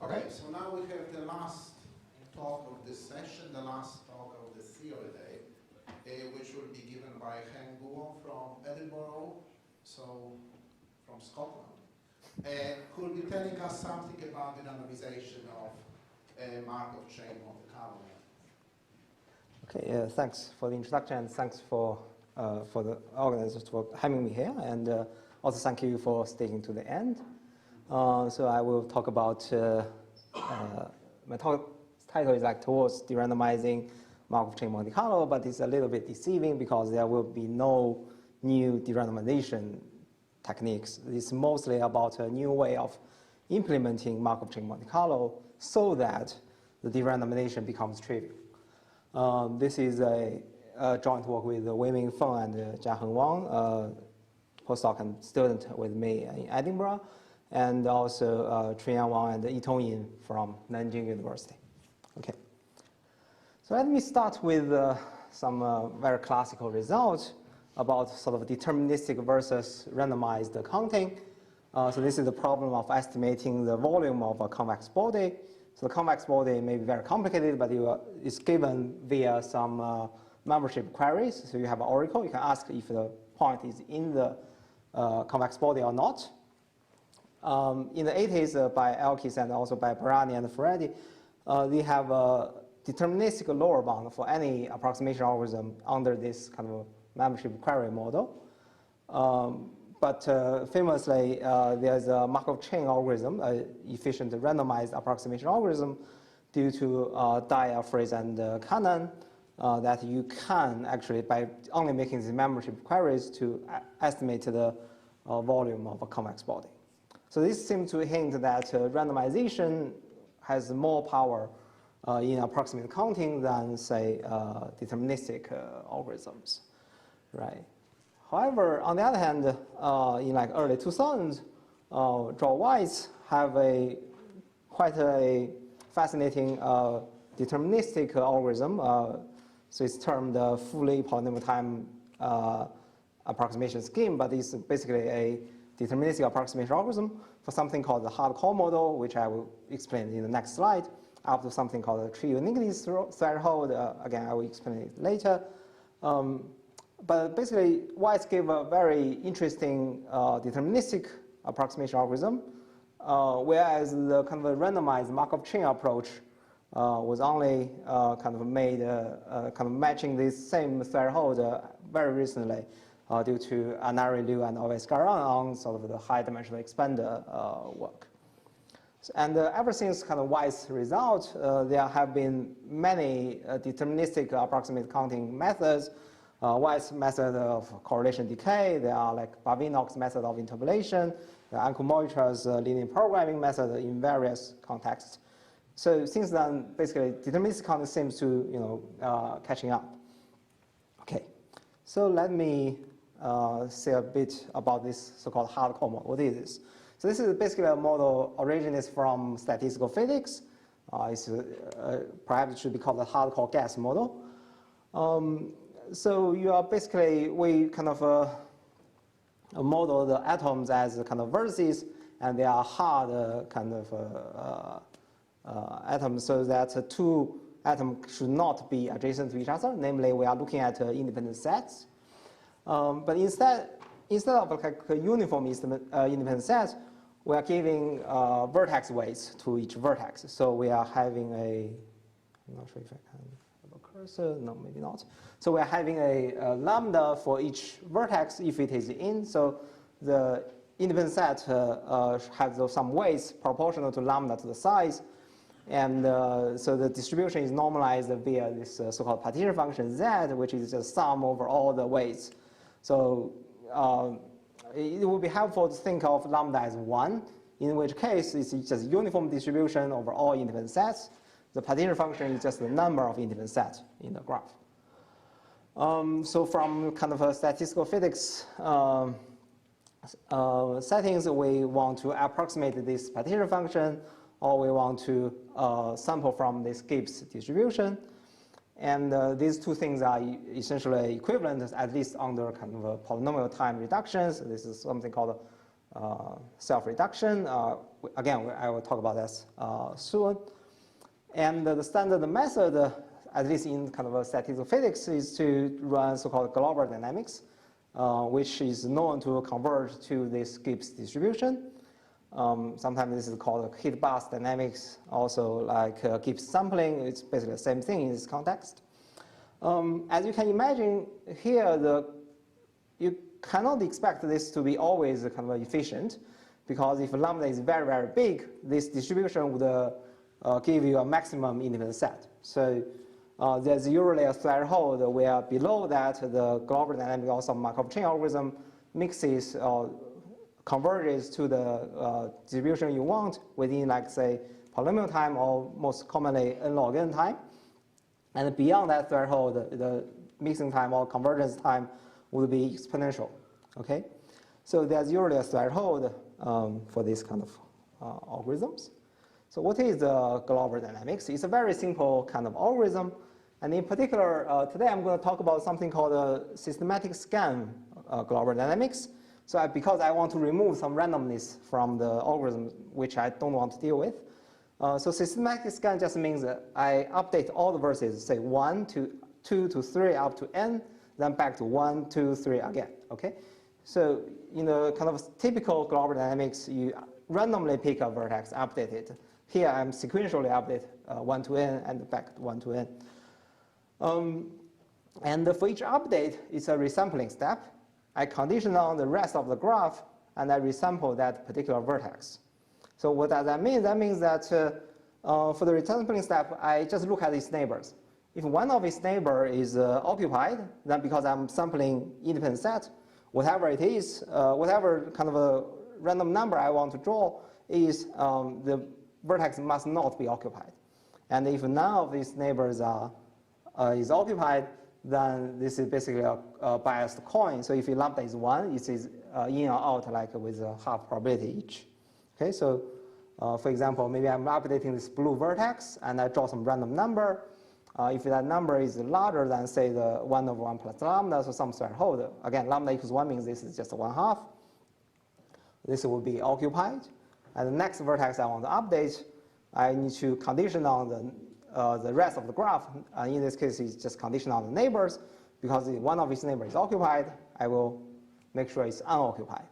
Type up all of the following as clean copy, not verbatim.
Okay, so now we have the last talk of this session, the last talk of the theory day, which will be given by Heng Guo from Edinburgh, so from Scotland, who will be telling us something about the randomization of Markov chain Monte Carlo. Okay, thanks for the introduction, and thanks for the organizers for having me here, and also thank you for sticking to the end. So I will talk about, my title is like towards derandomizing Markov chain Monte Carlo, but it's a little bit deceiving because there will be no new derandomization techniques. It's mostly about a new way of implementing Markov chain Monte Carlo so that the derandomization becomes trivial. This is a joint work with Weiming, Feng, and Jiaheng Wang, postdoc and student with me in Edinburgh, and also Chunyang, Wang, and Yitong from Nanjing University. Okay. So let me start with some very classical results about sort of deterministic versus randomized counting. So this is the problem of estimating the volume of a convex body. So the convex body may be very complicated, but it's given via some membership queries. So you have an oracle. You can ask if the point is in the convex body or not. In the 80s, by Elkis and also by Barani and Freddy, they have a deterministic lower bound for any approximation algorithm under this kind of membership query model. But famously, there's a Markov chain algorithm, an efficient randomized approximation algorithm, due to Dyer, Fries, and Cannon, that you can actually, by only making these membership queries, to estimate the volume of a convex body. So this seems to hint that randomization has more power in approximate counting than, say, deterministic algorithms, right? However, on the other hand, in like early 2000s, Weiss have quite a fascinating deterministic algorithm. So it's termed the fully polynomial time approximation scheme, but it's basically a deterministic approximation algorithm for something called the hardcore model, which I will explain in the next slide, up to something called the tree uniquity threshold. Again, I will explain it later. But basically, Weiss gave a very interesting deterministic approximation algorithm, whereas the kind of a randomized Markov chain approach was only kind of made, kind of matching this same threshold very recently due to Anari Liu and Ove Skaran on sort of the high-dimensional expander work. And ever since kind of Weiss result, there have been many deterministic approximate counting methods. Weiss method of correlation decay, there are like Barvinok's method of interpolation, the Anku Moitra's linear programming method in various contexts. So since then, basically, deterministic counting seems to, catching up. Okay, so let me say a bit about this so-called hardcore model. What is this? So this is basically a model originates from statistical physics. Perhaps it should be called a hardcore guess model. So you are basically, we kind of model the atoms as kind of vertices, and they are hard kind of atoms, so that two atoms should not be adjacent to each other. Namely, we are looking at independent sets. But instead of like a uniform independent set, we are giving vertex weights to each vertex. So we are having I'm not sure if I can have a cursor, no, maybe not. So we are having a lambda for each vertex if it is in. So the independent set has some weights proportional to lambda to the size. And so the distribution is normalized via this so-called partition function z, which is just sum over all the weights. So it would be helpful to think of lambda as 1, in which case it's just uniform distribution over all independent sets. The partition function is just the number of independent sets in the graph. So from kind of a statistical physics settings, we want to approximate this partition function, or we want to sample from this Gibbs distribution. And these two things are essentially equivalent, at least under kind of a polynomial time reductions. This is something called self-reduction. Again, I will talk about this soon. And the standard method, at least in kind of a statistical physics, is to run so-called GLAUBER dynamics, which is known to converge to this Gibbs distribution. Sometimes this is called heat bus dynamics, also like Gibbs sampling. It's basically the same thing in this context. As you can imagine here, you cannot expect this to be always kind of efficient, because if lambda is very, very big, this distribution would give you a maximum independent set. So there's usually a threshold where below that the GLAUBER dynamic, also Markov chain algorithm, mixes or converges to the distribution you want within, like, say, polynomial time, or most commonly n log n time. And beyond that threshold, the mixing time or convergence time would be exponential. Okay, so there's usually a threshold for these kind of algorithms. So what is the GLAUBER dynamics? It's a very simple kind of algorithm. And in particular, today I'm going to talk about something called a systematic scan GLAUBER dynamics. So because I want to remove some randomness from the algorithm, which I don't want to deal with. So systematic scan just means that I update all the verses, say 1 to 2 to 3 up to n, then back to 1, 2, 3 again. Okay. So in the kind of typical GLAUBER dynamics, you randomly pick a vertex, update it. Here I'm sequentially update 1 to n and back to 1 to n. And for each update, it's a resampling step. I condition on the rest of the graph, and I resample that particular vertex. So what does that mean? That means that for the resampling step, I just look at its neighbors. If one of its neighbors is occupied, then because I'm sampling independent set, whatever it is, whatever kind of a random number I want to draw is the vertex must not be occupied. And if none of these neighbors is occupied, then this is basically a biased coin. So if lambda is 1, it is in or out like with a half probability each. Okay, so for example, maybe I'm updating this blue vertex and I draw some random number. If that number is larger than, say, the 1 over 1 plus lambda, so some threshold. Again, lambda equals 1 means this is just 1/2. This will be occupied. And the next vertex I want to update, I need to condition on the rest of the graph. In this case, it's just condition on the neighbors, because one of its neighbors is occupied, I will make sure it's unoccupied.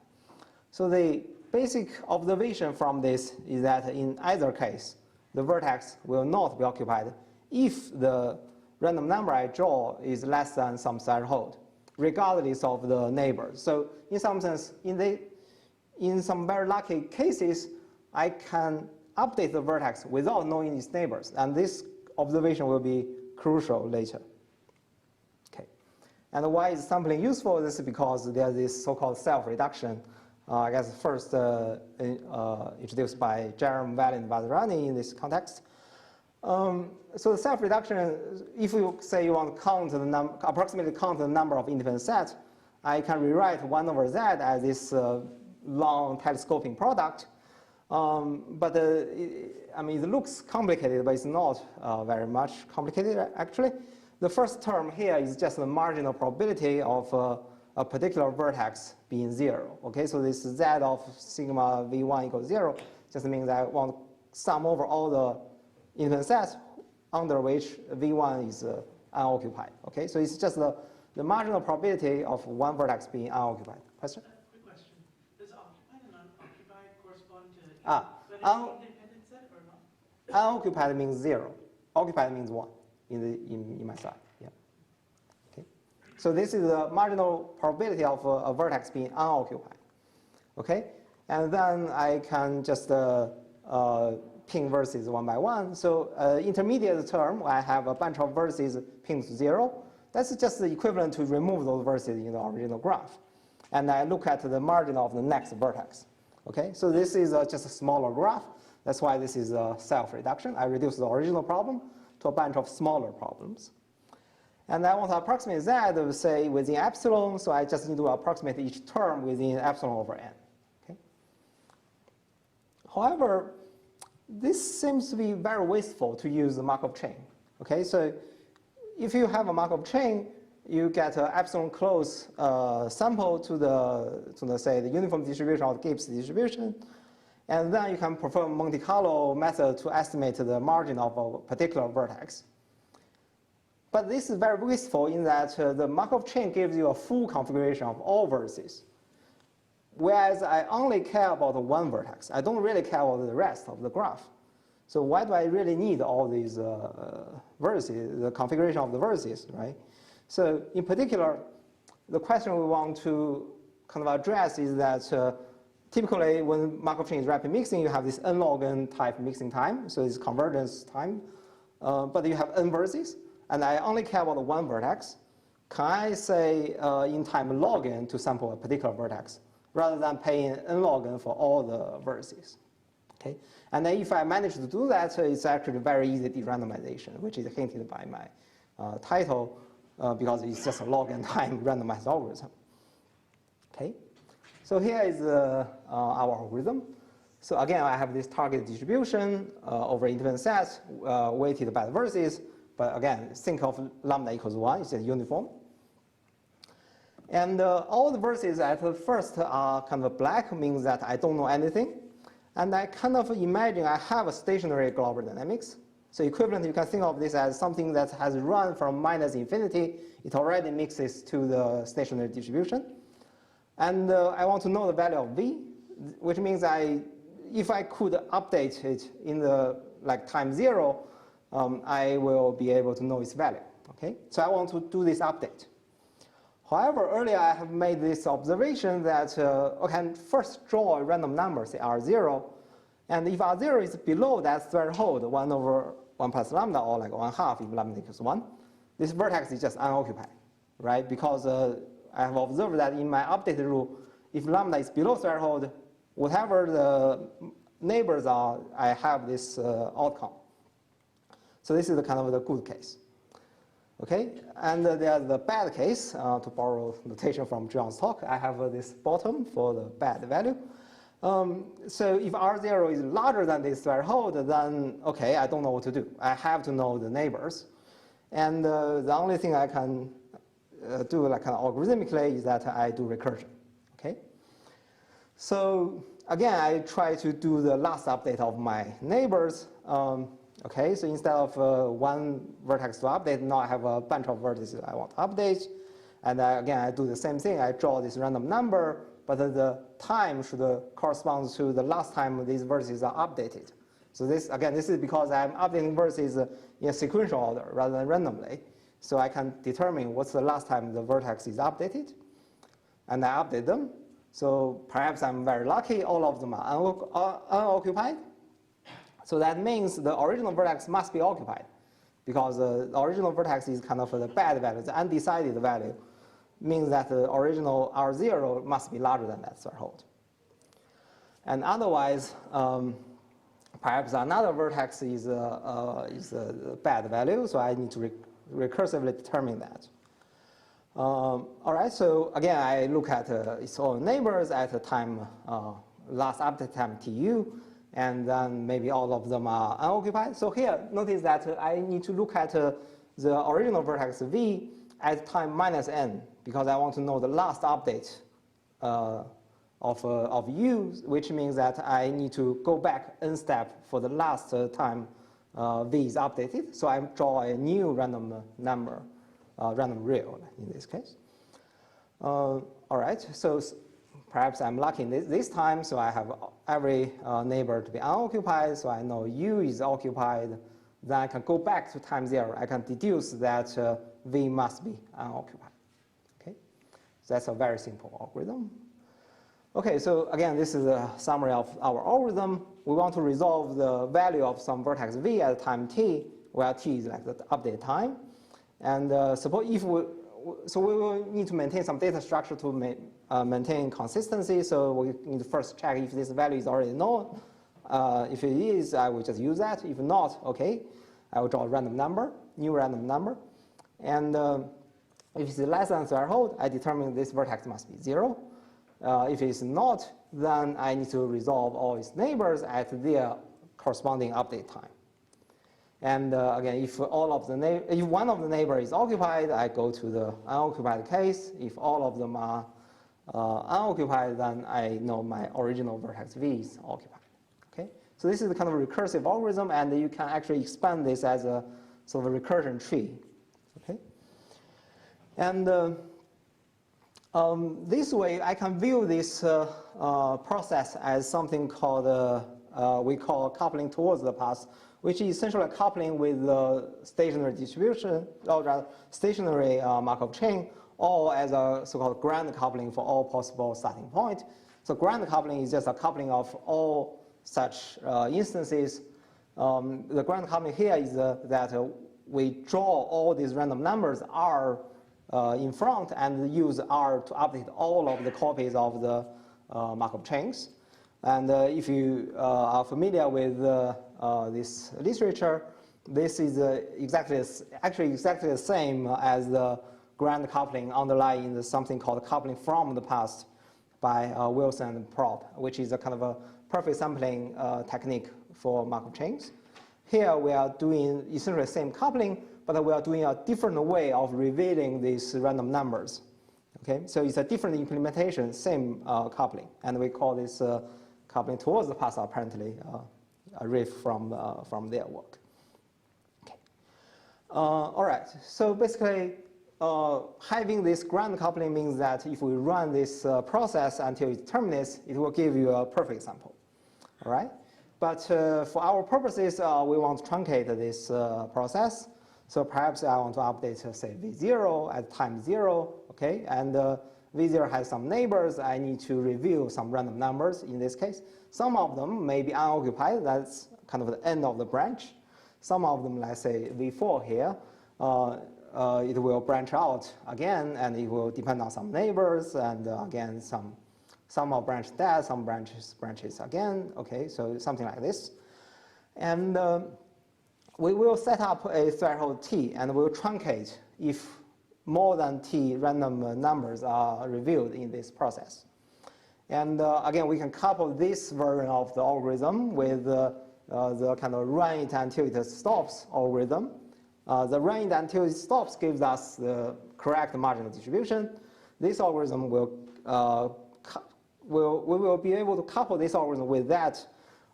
So the basic observation from this is that in either case, the vertex will not be occupied if the random number I draw is less than some threshold, regardless of the neighbors. So in some sense, in some very lucky cases, I can update the vertex without knowing its neighbors. And this observation will be crucial later. Okay. And why is sampling useful? This is because there's this so-called self-reduction, I guess first introduced by Jiaheng, Wang, and Vazirani in this context. So the self-reduction, if you say you want to count the approximately count the number of independent sets, I can rewrite 1 over z as this long telescoping product. But I mean, it looks complicated, but it's not very much complicated, actually. The first term here is just the marginal probability of a particular vertex being 0. Okay, so this z of sigma v1 equals 0 just means I want to sum over all the independent sets under which v1 is unoccupied. Okay, so it's just the marginal probability of one vertex being unoccupied. Question? Quick question. Does occupied and unoccupied correspond to independent set or not? Unoccupied means 0. Occupied means 1 in my slide. Yeah. Okay. So this is the marginal probability of a vertex being unoccupied. Okay, and then I can just ping vertices 1 by 1. So intermediate term, I have a bunch of vertices pinged to 0. That's just the equivalent to remove those vertices in the original graph. And I look at the margin of the next vertex. Okay, so this is just a smaller graph. That's why this is a self-reduction. I reduce the original problem to a bunch of smaller problems. And I want to approximate z, say, within epsilon, so I just need to approximate each term within epsilon over n. Okay? However, this seems to be very wasteful to use the Markov chain. Okay, so if you have a Markov chain, you get an epsilon close sample to the say the uniform distribution or the Gibbs distribution, and then you can perform Monte Carlo method to estimate the margin of a particular vertex. But this is very wasteful in that the Markov chain gives you a full configuration of all vertices, whereas I only care about one vertex. I don't really care about the rest of the graph. So why do I really need all these vertices, the configuration of the vertices, right? So in particular, the question we want to kind of address is that typically when Markov chain is rapid mixing, you have this n log n type mixing time, so it's convergence time, but you have n vertices, and I only care about one vertex. Can I say in time log n to sample a particular vertex, rather than paying n log n for all the vertices? Okay, and then if I manage to do that, it's actually very easy derandomization, which is hinted by my title, because it's just a log n time randomized algorithm. Okay, so here is our algorithm. So again, I have this target distribution over independent sets weighted by the vertices. But again, think of lambda equals 1, it's a uniform. And all the vertices at first are kind of black, means that I don't know anything. And I kind of imagine I have a stationary Glauber dynamics. So equivalent, you can think of this as something that has run from minus infinity. It already mixes to the stationary distribution. And I want to know the value of v, which means if I could update it in the time 0, I will be able to know its value. Okay, so I want to do this update. However, earlier I have made this observation that I can first draw a random number, say R0, and if R0 is below that threshold, 1 over 1 plus lambda, or like 1/2 if lambda equals 1, this vertex is just unoccupied, right? Because I have observed that in my updated rule, if lambda is below threshold, whatever the neighbors are, I have this outcome. So this is the kind of the good case. Okay, and there's the bad case, to borrow notation from Chunyang's talk. I have this bottom for the bad value. So if R0 is larger than this threshold, then okay, I don't know what to do. I have to know the neighbors. And the only thing I can do kind of algorithmically is that I do recursion. Okay. So again, I try to do the last update of my neighbors. Okay, so instead of one vertex to update, now I have a bunch of vertices I want to update. And again, I do the same thing. I draw this random number, but the time should correspond to the last time these vertices are updated. So this is because I'm updating vertices in a sequential order rather than randomly. So I can determine what's the last time the vertex is updated. And I update them. So perhaps I'm very lucky, all of them are unoccupied. So that means the original vertex must be occupied, because the original vertex is kind of the bad value, the undecided value, means that the original R0 must be larger than that threshold. And otherwise, perhaps another vertex is a bad value, so I need to recursively determine that. All right, so again, I look at its own neighbors at the time, last update time TU, and then maybe all of them are unoccupied. So here, notice that I need to look at the original vertex V at time minus n, because I want to know the last update of U, which means that I need to go back n step for the last time V is updated. So I draw a new random number, random real in this case. All right, so perhaps I'm lucky this time, so I have every neighbor to be unoccupied, so I know U is occupied. Then I can go back to time 0. I can deduce that V must be unoccupied. Okay, so that's a very simple algorithm. Okay, so again, this is a summary of our algorithm. We want to resolve the value of some vertex V at time t, where t is like the update time. And suppose if we will need to maintain some data structure to maintain consistency. So we need to first check if this value is already known. If it is, I will just use that. If not, okay, I will draw a random number, new random number. And if it's less than threshold, I determine this vertex must be 0. If it's not, then I need to resolve all its neighbors at their corresponding update time. And again, if one of the neighbors is occupied, I go to the unoccupied case. If all of them are unoccupied, then I know my original vertex V is occupied. Okay, so this is the kind of recursive algorithm, and you can actually expand this as a sort of a recursion tree. Okay, and this way I can view this process as something called we call coupling towards the path, which is essentially a coupling with the stationary distribution, or rather stationary Markov chain, or as a so-called grand coupling for all possible starting point. So grand coupling is just a coupling of all such instances. The grand coupling here is that we draw all these random numbers R in front and use R to update all of the copies of the Markov chains. And if you are familiar with this literature, this is actually exactly the same as the grand coupling underlying something called coupling from the past by Wilson and Prop, which is a kind of a perfect sampling technique for Markov chains. Here we are doing essentially the same coupling, but we are doing a different way of revealing these random numbers. Okay, so it's a different implementation, same coupling, and we call this coupling towards the past apparently a riff from their work. Okay. All right, so basically having this grand coupling means that if we run this process until it terminates, it will give you a perfect sample. All right, but for our purposes, we want to truncate this process. So perhaps I want to update, say, V0 at time 0, okay, and V0 has some neighbors. I need to reveal some random numbers in this case. Some of them may be unoccupied. That's kind of the end of the branch. Some of them, let's say V4 here, it will branch out again, and it will depend on some neighbors, and again, some are branched dead, some branches again. Okay, so something like this. And we will set up a threshold T, and we'll truncate if more than T random numbers are revealed in this process. And again, we can couple this version of the algorithm with the kind of run it until it stops algorithm. The run it until it stops gives us the correct marginal distribution. This algorithm we will be able to couple this algorithm with that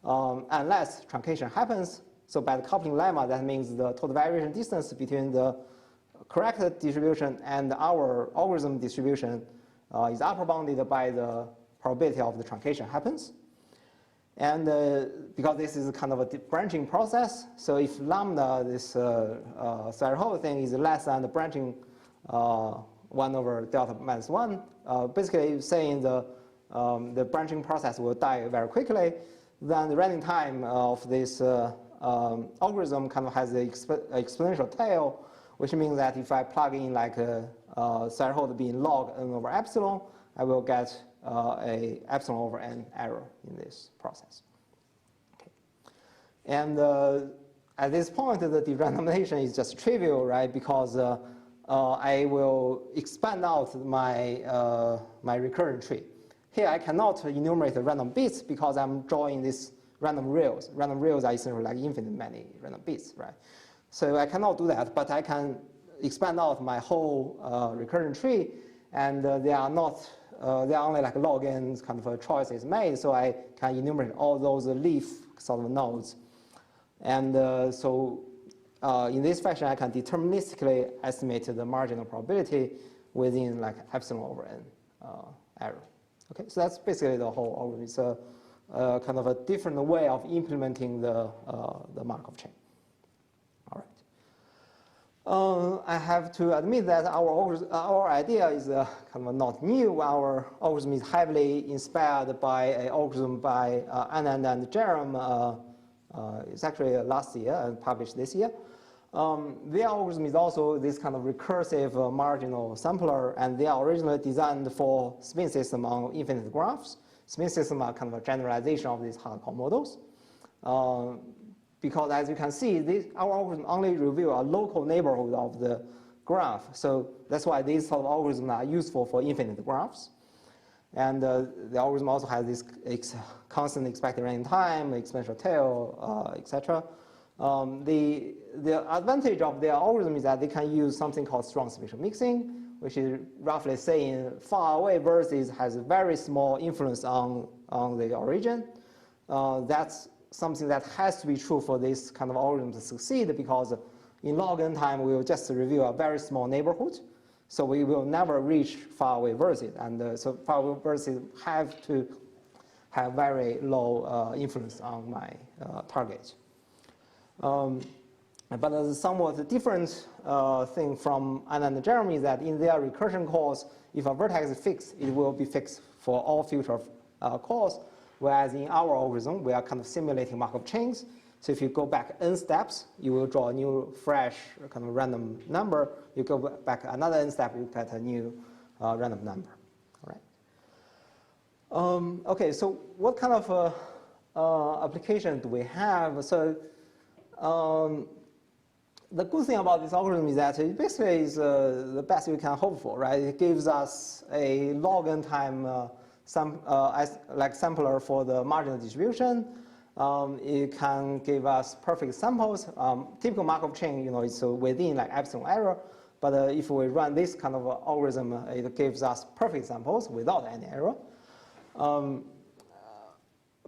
unless truncation happens. So by the coupling lemma, that means the total variation distance between the correct distribution and our algorithm distribution is upper bounded by the probability of the truncation happens. And because this is kind of a branching process, so if lambda, this threshold thing, is less than the branching 1 over delta minus 1, basically saying the branching process will die very quickly, then the running time of this algorithm kind of has an exponential tail, which means that if I plug in like a threshold being log n over epsilon, I will get a epsilon over n error in this process. Okay. And at this point, the derandomization is just trivial, right? Because I will expand out my my recurrent tree. Here I cannot enumerate the random bits because I'm drawing this random rails. Random rails are essentially like infinite many random bits, right? So I cannot do that, but I can expand out my whole recurrent tree, and they are only like log n kind of choices made, so I can enumerate all those leaf sort of nodes. And so in this fashion, I can deterministically estimate the marginal probability within like epsilon over n error. Okay, so that's basically the whole algorithm. It's a kind of a different way of implementing the Markov chain. All right. I have to admit that our idea is kind of not new. Our algorithm is heavily inspired by an algorithm by Anand and Jerem. It's actually last year and published this year. Their algorithm is also this kind of recursive marginal sampler, and they are originally designed for spin system on infinite graphs. Spin system are kind of a generalization of these hardcore models. Because as you can see, our algorithm only reveal a local neighborhood of the graph. So that's why these sort of algorithms are useful for infinite graphs. And the algorithm also has this constant expected running time, exponential tail, etc. The advantage of their algorithm is that they can use something called strong spatial mixing, which is roughly saying far away vertices has a very small influence on the origin. That's something that has to be true for this kind of algorithm to succeed, because in log n time we will just reveal a very small neighborhood. So we will never reach far away vertices, and so far away vertices have to have very low influence on my target. But a somewhat different thing from Anna and Jeremy is that in their recursion calls, if a vertex is fixed, it will be fixed for all future calls, whereas in our algorithm, we are kind of simulating Markov chains. So if you go back n steps, you will draw a new fresh kind of random number. You go back another n step, you get a new random number. All right. Okay, so what kind of application do we have? So the good thing about this algorithm is that it basically is the best you can hope for, right? It gives us a log n time sampler for the marginal distribution. It can give us perfect samples. Typical Markov chain, it's within like epsilon error. But if we run this kind of algorithm, it gives us perfect samples without any error.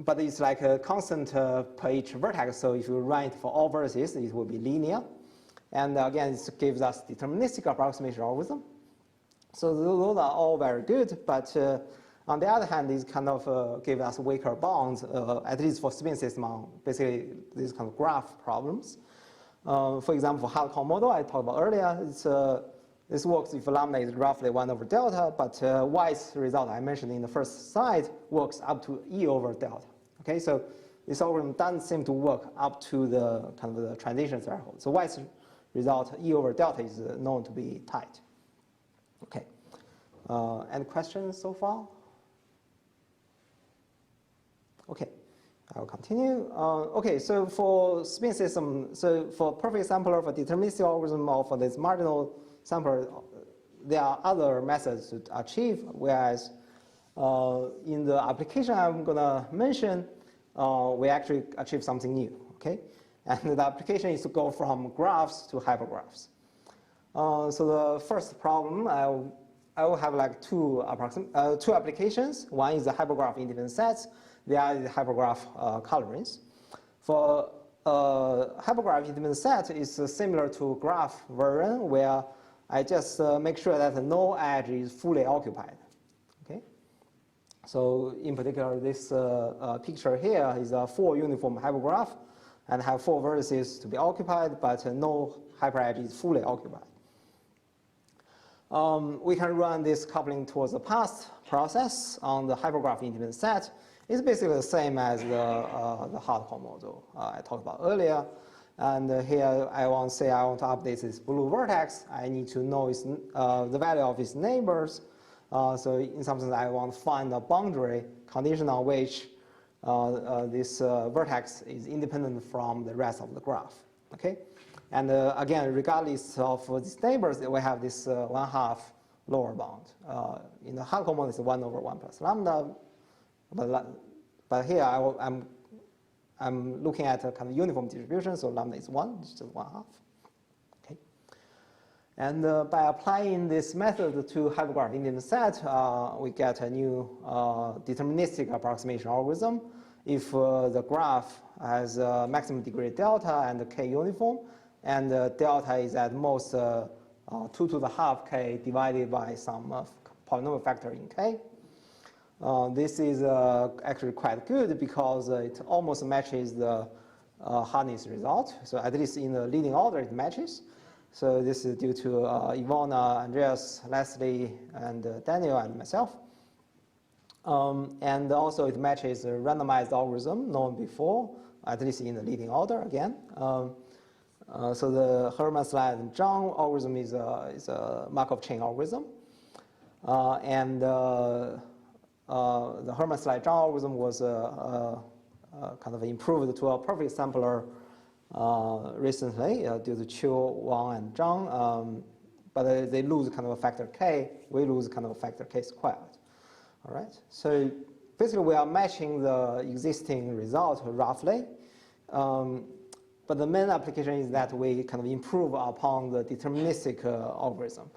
But it's like a constant per each vertex. So if you run it for all vertices, it will be linear. And again, it gives us deterministic approximation algorithm. So those are all very good, but on the other hand, these kind of give us weaker bounds, at least for spin system on basically these kind of graph problems. For example, for hardcore model I talked about earlier, this works if lambda is roughly 1 over delta, but Y's result I mentioned in the first slide works up to E over delta. Okay, so this algorithm doesn't seem to work up to the kind of the transition threshold. So Y's result E over delta is known to be tight. Okay, any questions so far? Okay, I will continue. Okay, so for spin system, so for perfect sampler, for deterministic algorithm, or for this marginal sampler, there are other methods to achieve, whereas in the application I'm going to mention, we actually achieve something new, okay? And the application is to go from graphs to hypergraphs. So the first problem, I will have like two applications. One is the hypergraph independent sets. The other is the hypergraph colorings. For hypergraph independent set is similar to graph version, where I just make sure that no edge is fully occupied. Okay. So in particular, this picture here is a 4 uniform hypergraph, and have 4 vertices to be occupied, but no hyperedge is fully occupied. We can run this coupling towards the past process on the hypergraph independent set. It's basically the same as the hardcore model I talked about earlier. And here I want to say I want to update this blue vertex. I need to know the value of its neighbors. So in some sense, I want to find a boundary condition on which this vertex is independent from the rest of the graph. Okay, and again, regardless of these neighbors, we have this 1/2 lower bound. In the hardcore model, it's 1 over 1 plus lambda. But here I'm looking at a kind of uniform distribution, so lambda is 1, it's just 1/2. Okay, and by applying this method to hypergraph independent set, we get a new deterministic approximation algorithm. If the graph has a maximum degree delta and k uniform, and delta is at most 2 to the half k divided by some polynomial factor in k. This is actually quite good because it almost matches the hardness result. So at least in the leading order, it matches. So this is due to Ivona, Andreas, Leslie, and Daniel, and myself. And also it matches a randomized algorithm known before, at least in the leading order again. So the Hermann-Slide and Zhang algorithm is a Markov chain algorithm. And the Hermann-Slide Zhang algorithm was kind of improved to a perfect sampler recently due to Chiu, Wang, and Zhang. But they lose kind of a factor k. We lose kind of a factor k squared. All right. So basically, we are matching the existing result roughly. but the main application is that we kind of improve upon the deterministic algorithm.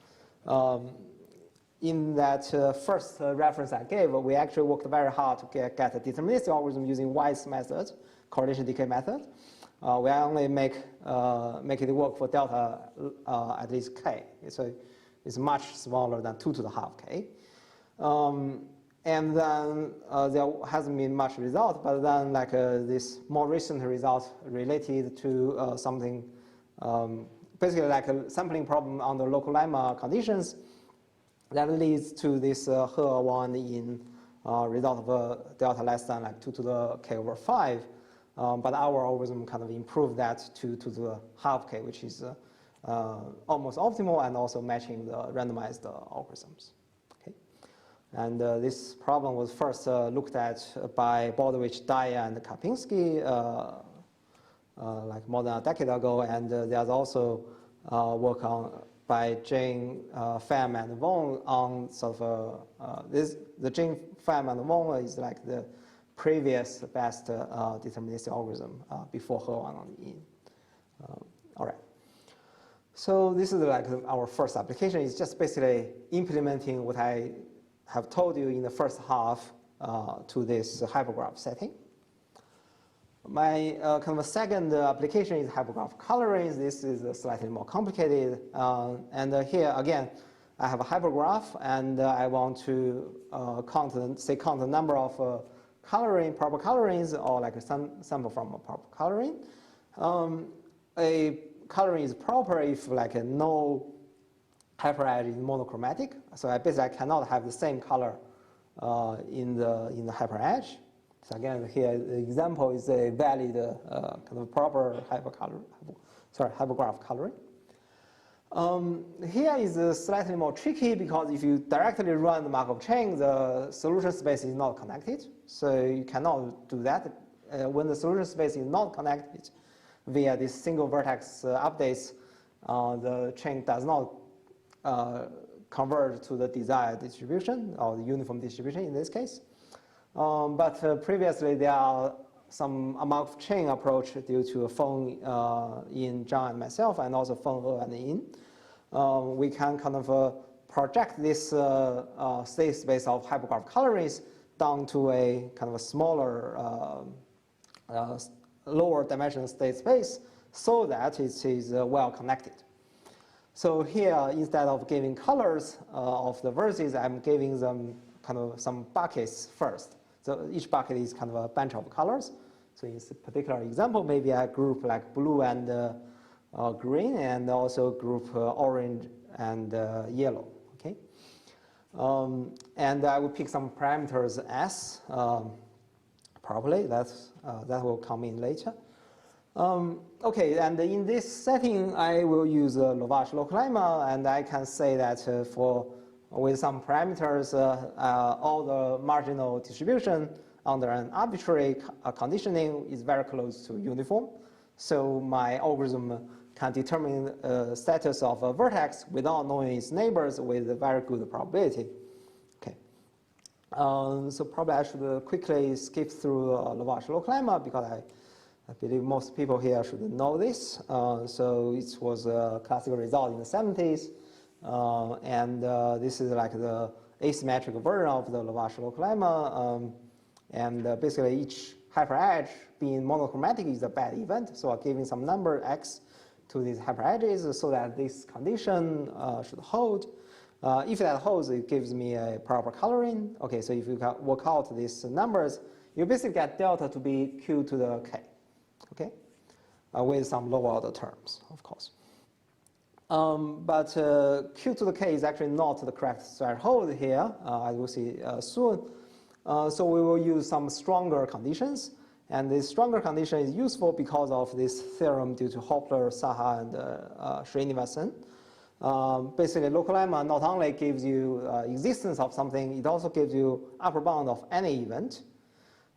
In that first reference I gave, we actually worked very hard to get a deterministic algorithm using Weiss method, correlation decay method. We only make it work for delta at least k. So it's much smaller than 2 to the half k. And then there hasn't been much result, but then like this more recent result related to something, basically like a sampling problem under local lemma conditions that leads to this He Wang in result of delta less than like 2 to the k over 5. But our algorithm kind of improved that to the half k, which is almost optimal and also matching the randomized algorithms. Okay, and this problem was first looked at by Baldwin, Dyer, and Karpinski like more than a decade ago, and there's also work on by Jane, Feng, and Wang on sort of the Jane, Feng, and Wang is like the previous best deterministic algorithm before He Wang in. All right. So this is like our first application. It's just basically implementing what I have told you in the first half to this hypergraph setting. My kind of a second application is hypergraph colorings. This is slightly more complicated. And here again, I have a hypergraph, and I want to count the number of proper colorings, or like a sample from a proper coloring. A coloring is proper if like no hyperedge is monochromatic. So I basically cannot have the same color in the hyperedge. So again, here the example is a valid kind of proper hypergraph coloring. Here is slightly more tricky because if you directly run the Markov chain, the solution space is not connected. So you cannot do that. When the solution space is not connected via this single vertex updates, the chain does not converge to the desired distribution, or the uniform distribution in this case. But previously there are some amount of chain approach due to Feng, in Zhang and myself, and also Feng, and in. We can kind of project this state space of hypergraph colorings down to a kind of a smaller, lower dimensional state space so that it is well connected. So here, instead of giving colors of the vertices, I'm giving them kind of some buckets first. So each bucket is kind of a bunch of colors. So in this particular example, maybe I group like blue and green, and also group orange and yellow. Okay, and I will pick some parameters S properly. That will come in later. Okay, and in this setting, I will use Lovash local lemma, and I can say that with some parameters, all the marginal distribution under an arbitrary conditioning is very close to uniform. So my algorithm can determine status of a vertex without knowing its neighbors with a very good probability. Okay. So probably I should quickly skip through Lovash local lemma because I believe most people here should know this. So it was a classical result in the 70s. And this is like the asymmetric version of the Lovash local lemma. And basically each hyperedge being monochromatic is a bad event. So I'm giving some number x to these hyperedges so that this condition should hold. If that holds, it gives me a proper coloring. Okay, so if you can work out these numbers, you basically get delta to be q to the k. Okay, with some lower order terms, of course. But q to the k is actually not the correct threshold here, as we'll see soon. So we will use some stronger conditions. And this stronger condition is useful because of this theorem due to Hopler, Saha, and Srinivasan. Basically, local lemma not only gives you existence of something, it also gives you upper bound of any event.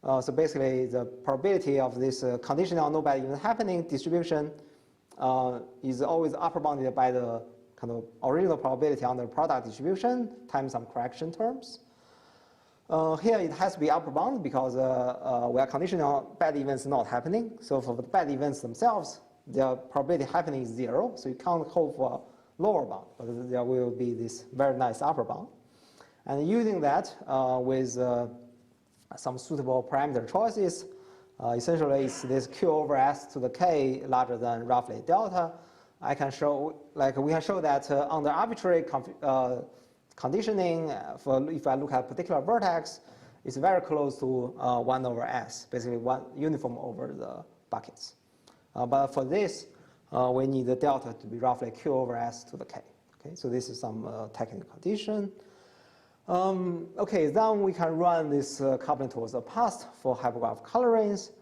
So basically, the probability of this conditional no bad event happening distribution is always upper bounded by the kind of original probability under product distribution times some correction terms. Here it has to be upper bound because we are conditioning on bad events not happening. So for the bad events themselves, their probability happening is 0. So you can't hope for a lower bound, but there will be this very nice upper bound. And using that with some suitable parameter choices, essentially it's this Q over S to the K larger than roughly delta. I can show, like we can show that under arbitrary conditioning, if I look at a particular vertex, it's very close to 1 over S, basically one uniform over the buckets. But for this, we need the delta to be roughly Q over S to the K. Okay, so this is some technical condition. Okay, then we can run this coupling towards the past for hypergraph colorings.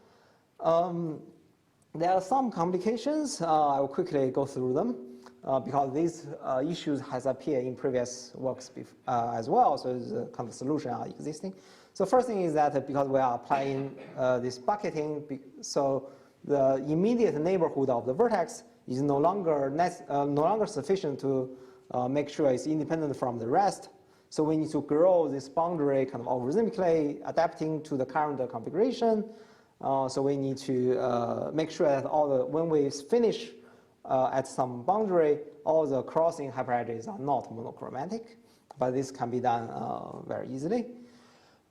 There are some complications. I will quickly go through them because these issues has appeared in previous works as well, so the kind of solution are existing. So first thing is that because we are applying this bucketing, so the immediate neighborhood of the vertex is no longer sufficient to make sure it's independent from the rest. So we need to grow this boundary kind of algorithmically adapting to the current configuration. So we need to make sure that when we finish at some boundary, all the crossing hyperedges are not monochromatic, but this can be done very easily.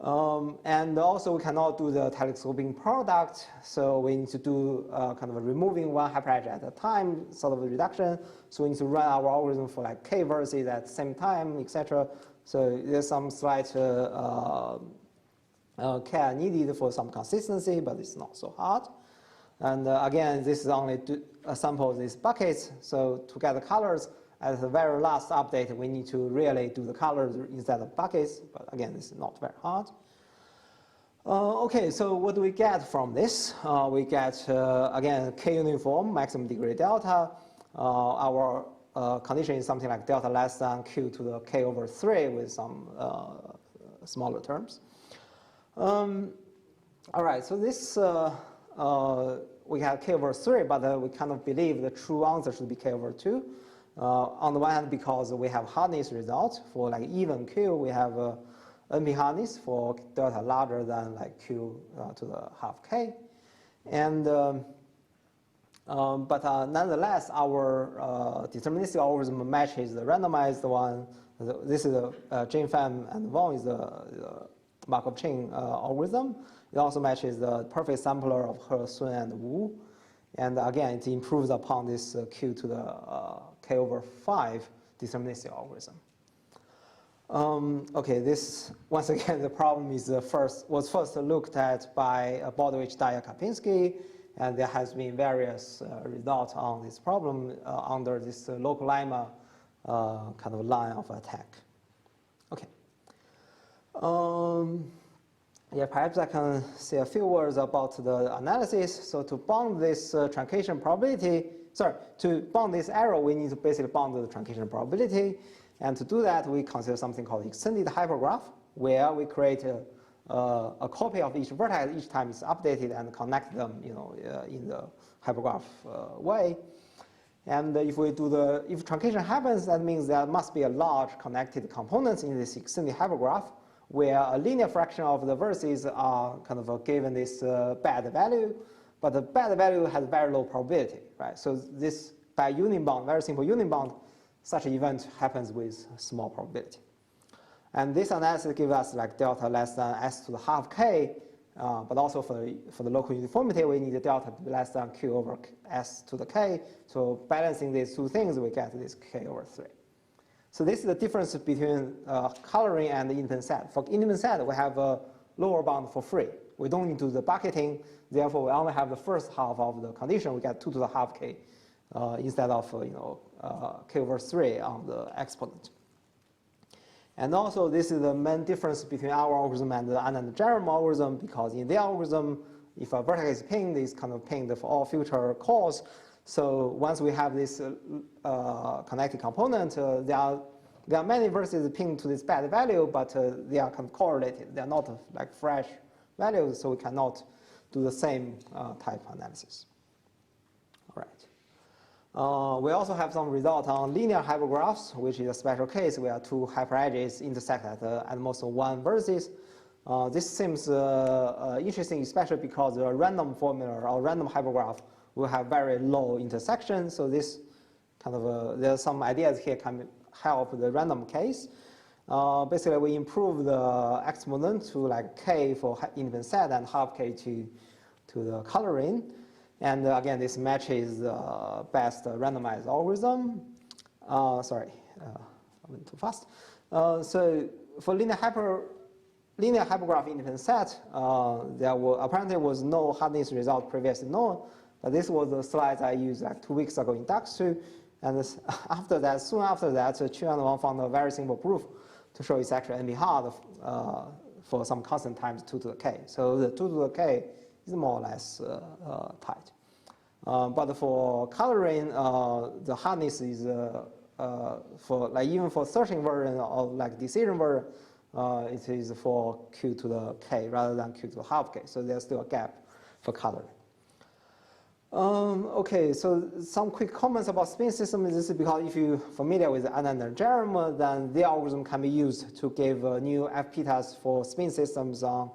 And also we cannot do the telescoping product, so we need to do kind of removing one hyperedge at a time, sort of a reduction. So we need to run our algorithm for like k verses at the same time, etc. So there's some slight care needed for some consistency, but it's not so hard. And again, this is only a sample of these buckets. So to get the colors, at the very last update, we need to really do the colors instead of buckets. But again, this is not very hard. Okay, so what do we get from this? We get, again, k uniform, maximum degree delta. Our condition is something like delta less than q to the k over 3 with some smaller terms. All right, so this, we have k over 3, but we kind of believe the true answer should be k over 2. On the one hand, because we have hardness result for like even q, we have NP hardness for delta larger than like q to the half k. And but nonetheless, our deterministic algorithm matches the randomized one. This is Jane Feng and Wang is the Markov chain algorithm. It also matches the perfect sampler of He, Sun, and Wu. And again, it improves upon this q to the k over 5 deterministic algorithm. Okay, this, once again, the problem is was first looked at by Baldwin, Dyer, Kapinski, and there has been various results on this problem under this local lemma kind of line of attack. Okay. Yeah, perhaps I can say a few words about the analysis. So to bound this truncation probability, to bound this error, we need to basically bound the truncation probability. And to do that, we consider something called extended hypergraph, where we create a copy of each vertex each time it's updated and connect them, in the hypergraph way. And if truncation happens, that means there must be a large connected components in this extended hypergraph, where a linear fraction of the vertices are kind of given this bad value, but the bad value has very low probability, right? So this, by union bound, very simple union bound, such an event happens with small probability. And this analysis gives us like delta less than s to the half k, but also for the local uniformity, we need the delta to be less than q over s to the k. So balancing these two things, we get this k over 3. So this is the difference between coloring and the independent set. For independent set, we have a lower bound for free. We don't need to do the bucketing. Therefore, we only have the first half of the condition. We get 2 to the half k instead of k over 3 on the exponent. And also, this is the main difference between our algorithm and the Anand-Jerome algorithm, because in the algorithm, if a vertex is pinged, it's kind of pinged for all future calls. So once we have this connected component, there are many vertices pinged to this bad value, but they are kind of correlated. They are not like fresh values, so we cannot do the same type analysis. All right. We also have some result on linear hypergraphs, which is a special case where two hyperedges intersect at most one vertex. This seems interesting, especially because the random formula or random hypergraph will have very low intersection. So this kind of there are some ideas here can help the random case. Basically, we improve the exponent to like k for independent set and half k to the coloring. And again, this matches the best randomized algorithm. Sorry, I went too fast. So for linear hypergraph independent set, there apparently was no hardness result previously known. But this was the slides I used like 2 weeks ago in DAX2. And this, after that, soon after that, Chunyang and Wang found a very simple proof to show it's actually NP hard for some constant times 2 to the k. So the 2 to the k is more or less tight. But for coloring, the hardness is for like even for searching version or like decision version, it is for q to the k rather than q to the half k. So there's still a gap for coloring. Okay, so some quick comments about spin system. This is because if you're familiar with Anand and Jerem, then the algorithm can be used to give new f-pitas for spin systems on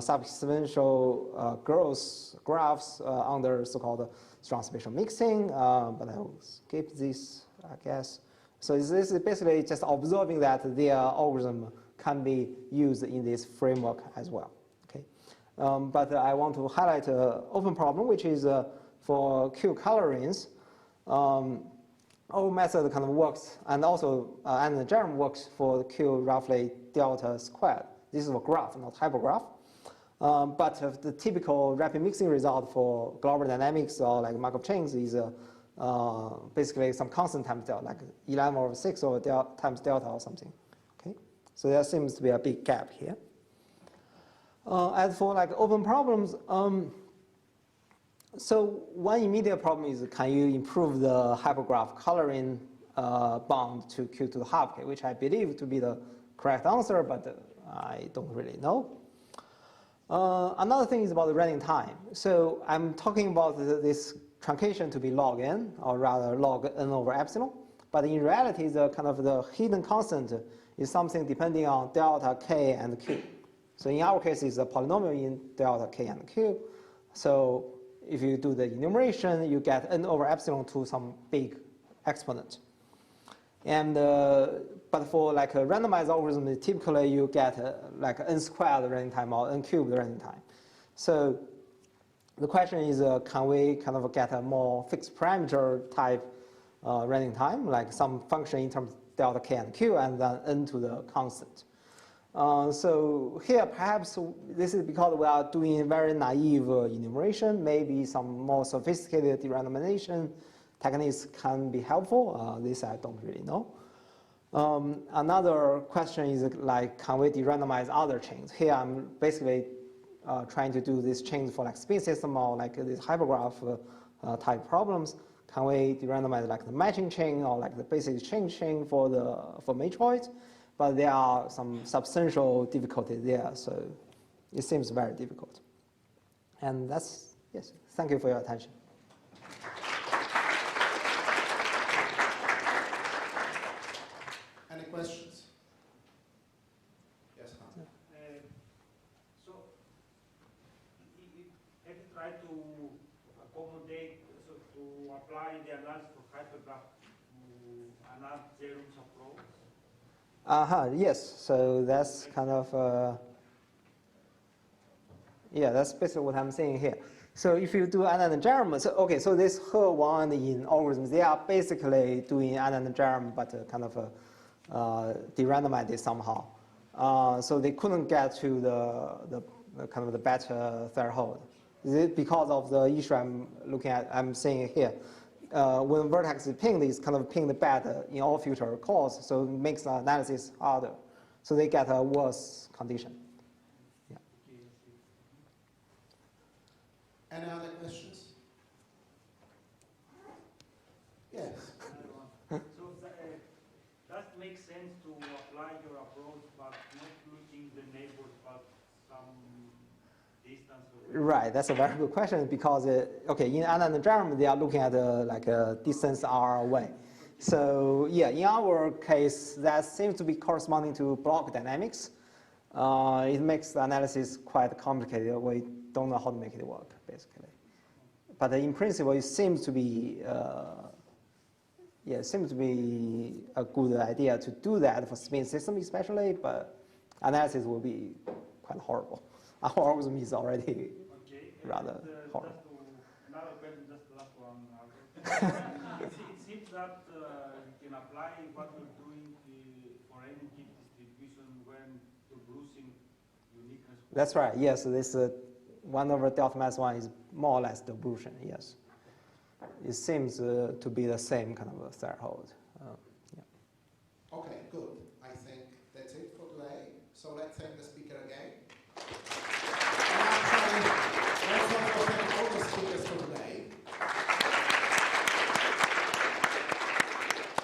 sub-exponential growth graphs under so-called strong spatial mixing. But I will skip this, I guess. So this is basically just observing that the algorithm can be used in this framework as well. Okay, but I want to highlight an open problem, which is for Q colorings. Our method kind of works, and also and the Jerem works for Q roughly delta squared. This is a graph, not hypergraph. But the typical rapid mixing result for Glauber dynamics or like Markov chains is basically some constant times delta, like 11 over 6 over times delta or something. Okay, so there seems to be a big gap here. As for like open problems, so one immediate problem is can you improve the hypergraph coloring bound to q to the half k, which I believe to be the correct answer, but I don't really know. Another thing is about the running time. So I'm talking about this truncation to be log n, or rather log n over epsilon. But in reality, the kind of the hidden constant is something depending on delta k and q. So in our case, it's a polynomial in delta k and q. So if you do the enumeration, you get n over epsilon to some big exponent. And but for like a randomized algorithm, typically you get like n squared running time or n cubed running time. So the question is, can we kind of get a more fixed parameter type running time, like some function in terms of delta k and q, and then n to the constant. So here, perhaps this is because we are doing very naive enumeration. Maybe some more sophisticated derandomization techniques can be helpful. This I don't really know. Another question is like, can we derandomize other chains? Here I'm basically trying to do these chains for like spin system or like this hypergraph type problems. Can we derandomize like the matching chain or like the basic chain for matroids? But there are some substantial difficulties there, so it seems very difficult. And that's, yes, thank you for your attention. Any questions? Yes, Hans. So, have you tried to accommodate, so to apply the analysis for hypergraph to another Jerem's approach? Yes, so that's kind of, yeah, that's basically what I'm saying here. So if you do Anand and Jerem, so okay, so this whole one in algorithms, they are basically doing Anand and Jerem, but kind of de-randomize it somehow. So they couldn't get to the kind of the better threshold. Is it because of the issue I'm saying here? When vertex is pinged, it's kind of pinged bad in all future calls, so it makes the analysis harder. So they get a worse condition. Yeah. Any other questions? Yes. So that makes sense to apply your approach, but not looking the neighbors, but some distance away. Right, that's a very good question because, okay, in Anand and Jerem, they are looking at like a distance r away. So yeah, in our case, that seems to be corresponding to block dynamics. it makes the analysis quite complicated. We don't know how to make it work, basically. But in principle, it seems to be, seems to be a good idea to do that for spin system, especially. But analysis will be quite horrible. Our algorithm is already rather horrible. Another question, just the last one. It seems that you can apply what we're doing for any key distribution when producing uniqueness. That's right. Yes, this 1 over delta minus 1 is more or less the evolution. Yes, it seems to be the same kind of a threshold. Okay, good. I think that's it for today. So let's thank the speaker again. Let's also thank all the speakers for today.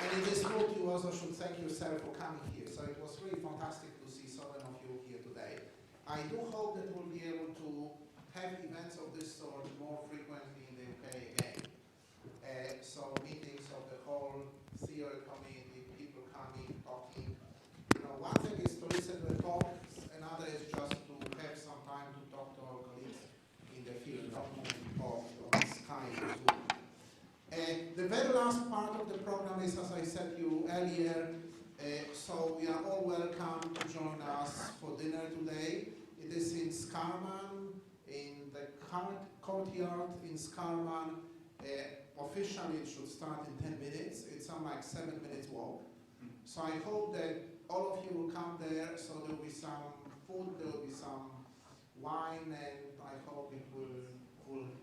And in this group, you also should thank yourself for coming here. So it was really fantastic to see so many of you here today. I do hope that we'll be able to have events of this sort more frequently in the UK again. So meetings of the whole theory community, people coming, talking. You know, one thing is to listen to the talks, another is just to have some time to talk to our colleagues in the field, not only talk on Skype or Zoom. The very last part of the program is, as I said to you earlier, so we are all welcome to join us for dinner today. It is in Skarman, in the courtyard in Skarman. Officially, it should start in 10 minutes. It's on like 7 minutes walk. So I hope that all of you will come there. So there will be some food, there will be some wine, and I hope it will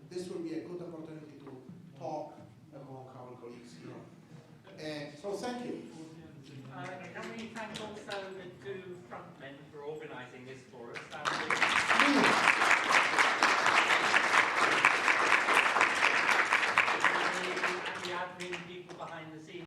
this will be a good opportunity to talk among our colleagues here. So thank you.